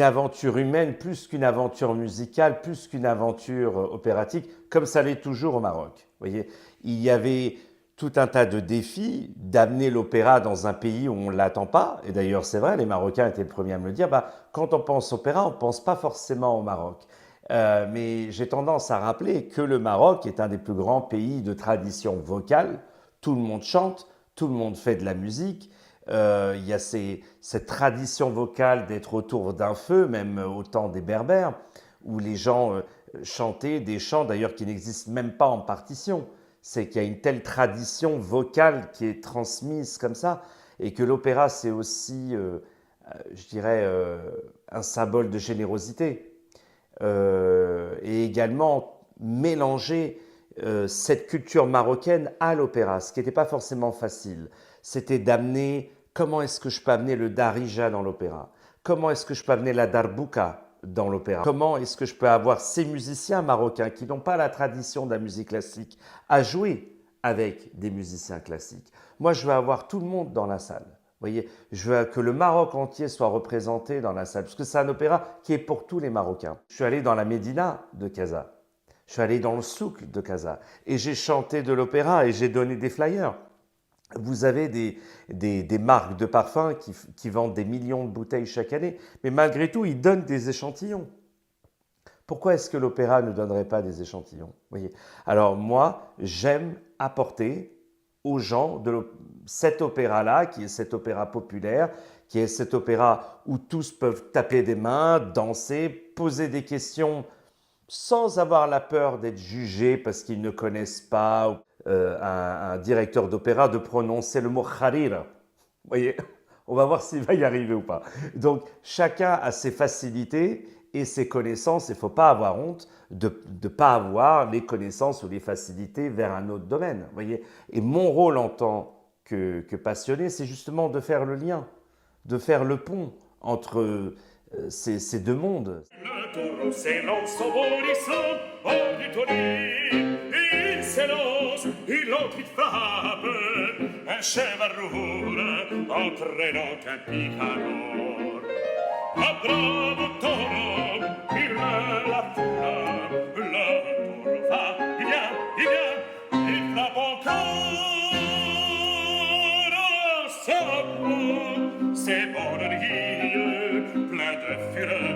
une aventure humaine plus qu'une aventure musicale, plus qu'une aventure opératique, comme ça l'est toujours au Maroc. Vous voyez, il y avait tout un tas de défis d'amener l'opéra dans un pays où on ne l'attend pas. Et d'ailleurs, c'est vrai, les Marocains étaient les premiers à me le dire, quand on pense opéra, on ne pense pas forcément au Maroc. Mais j'ai tendance à rappeler que le Maroc est un des plus grands pays de tradition vocale. Tout le monde chante, tout le monde fait de la musique. Il y a cette tradition vocale d'être autour d'un feu, même au temps des Berbères, où les gens chantaient des chants d'ailleurs qui n'existent même pas en partition. C'est qu'il y a une telle tradition vocale qui est transmise comme ça, et que l'opéra, c'est aussi, je dirais, un symbole de générosité. Et également mélanger cette culture marocaine à l'opéra, ce qui n'était pas forcément facile. C'était d'amener, comment est-ce que je peux amener le darija dans l'opéra? Comment est-ce que je peux amener la darbouka dans l'opéra? Comment est-ce que je peux avoir ces musiciens marocains qui n'ont pas la tradition de la musique classique à jouer avec des musiciens classiques? Moi, je veux avoir tout le monde dans la salle. Vous voyez, je veux que le Maroc entier soit représenté dans la salle, parce que c'est un opéra qui est pour tous les Marocains. Je suis allé dans la Médina de Casa, je suis allé dans le souk de Casa, et j'ai chanté de l'opéra et j'ai donné des flyers. Vous avez des marques de parfums qui vendent des millions de bouteilles chaque année, mais malgré tout, ils donnent des échantillons. Pourquoi est-ce que l'opéra ne donnerait pas des échantillons? Voyez. Alors moi, j'aime apporter aux gens cet opéra-là, qui est cet opéra populaire, qui est cet opéra où tous peuvent taper des mains, danser, poser des questions sans avoir la peur d'être jugés parce qu'ils ne connaissent pas un directeur d'opéra de prononcer le mot kharira. Vous voyez, on va voir s'il va y arriver ou pas. Donc chacun a ses facilités et ses connaissances. Il ne faut pas avoir honte de ne pas avoir les connaissances ou les facilités vers un autre domaine. Vous voyez. Et mon rôle en tant que passionné, c'est justement de faire le lien, de faire le pont entre ces deux mondes. Le taureau s'élance au bondissant, hors du tonnerre. Il s'élance, il entre, il frappe. Un cheval roule, entraînant un picador. A bravo taureau, il me la foule. Le taureau va, il vient, il frappe encore. Son c'est bon de dire, plein de fureur.